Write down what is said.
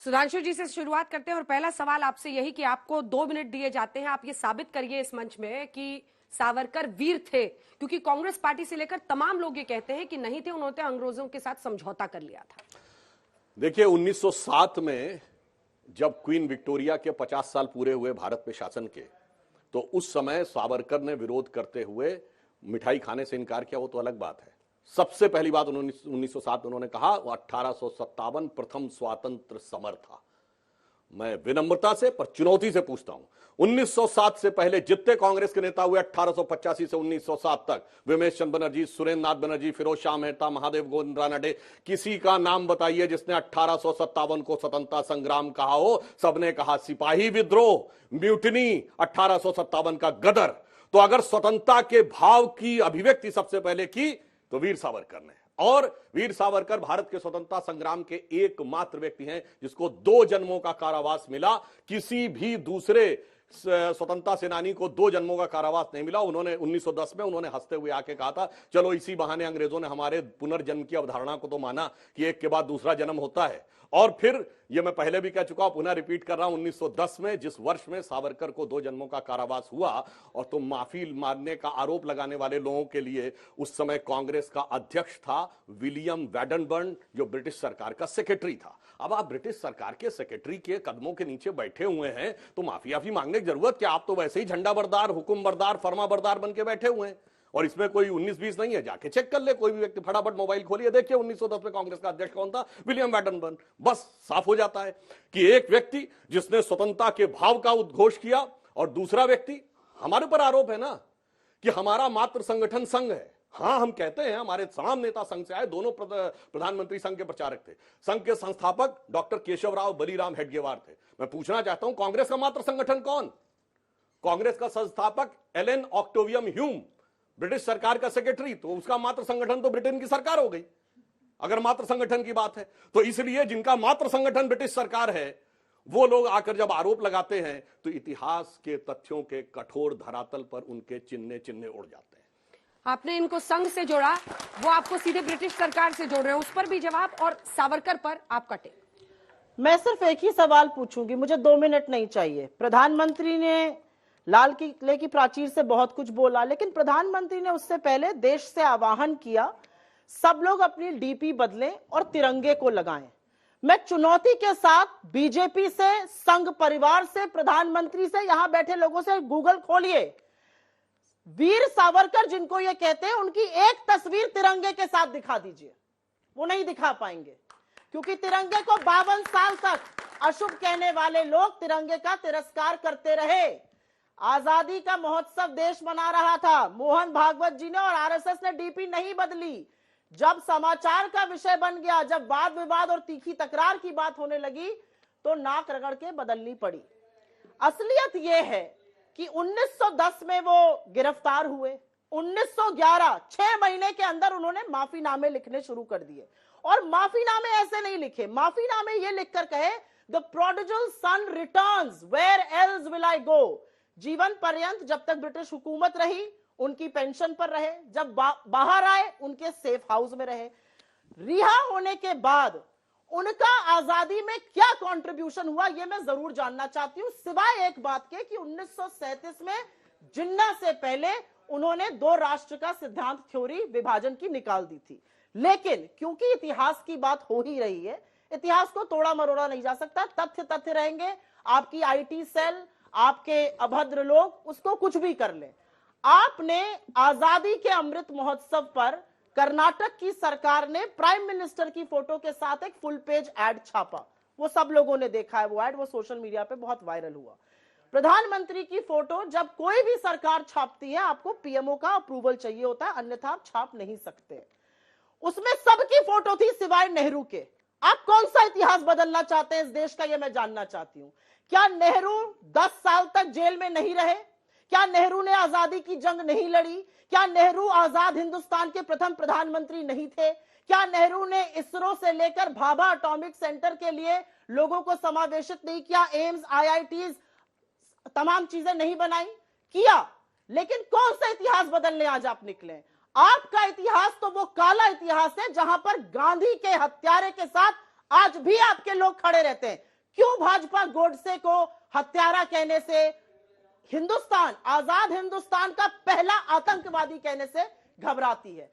सुधांशु जी से शुरुआत करते हैं और पहला सवाल आपसे यही कि आपको 2 मिनट दिए जाते हैं, आप ये साबित करिए इस मंच में कि सावरकर वीर थे, क्योंकि कांग्रेस पार्टी से लेकर तमाम लोग ये कहते हैं कि नहीं थे, उन्होंने अंग्रेजों के साथ समझौता कर लिया था। देखिए 1907 में जब क्वीन विक्टोरिया के 50 साल पूरे हुए भारत पे शासन के, तो उस समय सावरकर ने विरोध करते हुए मिठाई खाने से इनकार किया, वो तो अलग बात है। सबसे पहली बात 1907 में उन्होंने कहा वो 1857 प्रथम स्वातंत्र समर था। मैं विनम्रता से पर चुनौती से पूछता हूं, 1907 से पहले जितने कांग्रेस के नेता हुए 1885 से 1907 तक, विमेश चंद्र बनर्जी, सुरेंद्र नाथ बनर्जी, फिरोज शाह मेहता, महादेव गोविंद रानडे, किसी का नाम बताइए जिसने 1857 को स्वतंत्रता संग्राम कहा हो। सबने कहा सिपाही विद्रोह, म्यूटनी, 1857 का गदर। तो अगर स्वतंत्रता के भाव की अभिव्यक्ति सबसे पहले की तो वीर सावरकर ने, और वीर सावरकर भारत के स्वतंत्रता संग्राम के एकमात्र व्यक्ति हैं जिसको 2 जन्मों का कारावास मिला। किसी भी दूसरे स्वतंत्रता सेनानी को 2 जन्मों का कारावास नहीं मिला। उन्होंने 1910 में उन्होंने हंसते हुए आके कहा था, चलो इसी बहाने अंग्रेजों ने हमारे पुनर्जन्म की अवधारणा को तो माना कि एक के बाद दूसरा जन्म होता है। और फिर ये मैं पहले भी कह चुका हूं, पुनः रिपीट कर रहा हूं, 1910 में जिस वर्ष में सावरकर को 2 जन्मों का कारावास हुआ, और तो माफी मांगने का आरोप लगाने वाले लोगों के लिए उस समय कांग्रेस का अध्यक्ष था विलियम वैडनबर्न, जो ब्रिटिश सरकार का सेक्रेटरी था। अब आप ब्रिटिश सरकार के सेक्रेटरी के कदमों के नीचे बैठे हुए हैं तो माफी मांगने की जरूरत क्या? आप तो वैसे ही झंडा बरदार, हुक्म बरदार, फरमा बरदार बन के बैठे हुए हैं, और इसमें कोई 19-20 नहीं है। जाके चेक कर ले कोई भी व्यक्ति, फटाफट मोबाइल खोलिए, देखिए 1910 में कांग्रेस का अध्यक्ष कौन था, विलियम वैडनबर्न। बस साफ हो जाता है कि एक व्यक्ति जिसने स्वतंत्रता के भाव का उद्घोष किया, और दूसरा व्यक्ति, हमारे पर आरोप है ना कि हमारा मात्र संगठन संघ है। हां, हम कहते हैं हमारे तमाम नेता संघ से आए, दोनों प्रधानमंत्री संघ के प्रचारक थे। संघ के संस्थापक डॉक्टर केशवराव बलीराम हेडगेवार थे। मैं पूछना चाहता हूं, कांग्रेस का मात्र संगठन कौन? कांग्रेस का संस्थापक एलन ऑक्टेवियम ह्यूम, ब्रिटिश सरकार का सेक्रेटरी, तो उसका मात्र संगठन तो ब्रिटेन की सरकार हो गई, अगर मात्र संगठन की बात है तो। इसलिए जिनका मात्र संगठन ब्रिटिश सरकार है, वो लोग आकर जब आरोप लगाते हैं तो इतिहास के तथ्यों के कठोर धरातल पर उनके चिन्ह उड़ जाते हैं। आपने इनको संघ से जोड़ा, वो आपको सीधे ब्रिटिश सरकार से जोड़ रहे हैं, उस पर भी जवाब, और सावरकर पर आपका टेक। मैं सिर्फ एक ही सवाल पूछूंगी, मुझे 2 मिनट नहीं चाहिए। प्रधानमंत्री ने लाल किले की प्राचीर से बहुत कुछ बोला, लेकिन प्रधानमंत्री ने उससे पहले देश से आह्वान किया सब लोग अपनी डीपी बदलें और तिरंगे को लगाएं। मैं चुनौती के साथ बीजेपी से, संघ परिवार से, प्रधानमंत्री से, यहां बैठे लोगों से गूगल खोलिए, वीर सावरकर जिनको ये कहते हैं, उनकी एक तस्वीर तिरंगे के साथ दिखा दीजिए। वो नहीं दिखा पाएंगे, क्योंकि तिरंगे को 52 साल तक अशुभ कहने वाले लोग तिरंगे का तिरस्कार करते रहे। आजादी का महोत्सव देश मना रहा था, मोहन भागवत जी ने और आरएसएस ने डीपी नहीं बदली। जब समाचार का विषय बन गया, जब वाद विवाद और तीखी तकरार की बात होने लगी, तो नाक रगड़ के बदलनी पड़ी। असलियत यह है कि 1910 में वो गिरफ्तार हुए, 1911 6 महीने के अंदर उन्होंने माफीनामे लिखने शुरू कर दिए। और माफीनामे ऐसे नहीं लिखे, माफीनामे ये लिखकर कहे, the prodigal son returns, where else will I go. जीवन पर्यंत जब तक ब्रिटिश हुकूमत रही उनकी पेंशन पर रहे, जब बाहर आए उनके सेफ हाउस में रहे। रिहा होने के बाद उनका आजादी में क्या कंट्रीब्यूशन हुआ, यह मैं जरूर जानना चाहती हूं, सिवाय एक बात के कि 1937 में जिन्ना से पहले उन्होंने 2 राष्ट्र का सिद्धांत थ्योरी विभाजन की निकाल दी थी। लेकिन क्योंकि इतिहास की बात हो ही रही है, इतिहास को तोड़ा मरोड़ा नहीं जा सकता, तथ्य तथ्य रहेंगे। आपकी आईटी सेल, आपके अभद्र लोग उसको कुछ भी कर ले। आपने आजादी के अमृत महोत्सव पर कर्नाटक की सरकार ने प्राइम मिनिस्टर की फोटो के साथ एक फुल पेज एड छापा, वो सब लोगों ने देखा है, वो एड वो सोशल मीडिया पे बहुत वायरल हुआ। प्रधानमंत्री की फोटो जब कोई भी सरकार छापती है, आपको पीएमओ का अप्रूवल चाहिए होता है, अन्यथा आप छाप नहीं सकते। उसमें सबकी फोटो थी सिवाय नेहरू के। आप कौन सा इतिहास बदलना चाहते हैं इस देश का, यह मैं जानना चाहती हूं। क्या नेहरू 10 साल तक जेल में नहीं रहे? क्या नेहरू ने आजादी की जंग नहीं लड़ी? क्या नेहरू आजाद हिंदुस्तान के प्रथम प्रधानमंत्री नहीं थे? क्या नेहरू ने इसरो से लेकर भाभा एटॉमिक सेंटर के लिए लोगों को समावेशित नहीं किया? एम्स, आईआईटीज, तमाम चीजें नहीं बनाई? किया। लेकिन कौन सा इतिहास बदलने आज आप निकले? आपका इतिहास तो वो काला इतिहास है जहां पर गांधी के हत्यारे के साथ आज भी आपके लोग खड़े रहते हैं। क्यों भाजपा गोडसे को हत्यारा कहने से, हिंदुस्तान, आजाद हिंदुस्तान का पहला आतंकवादी कहने से घबराती है?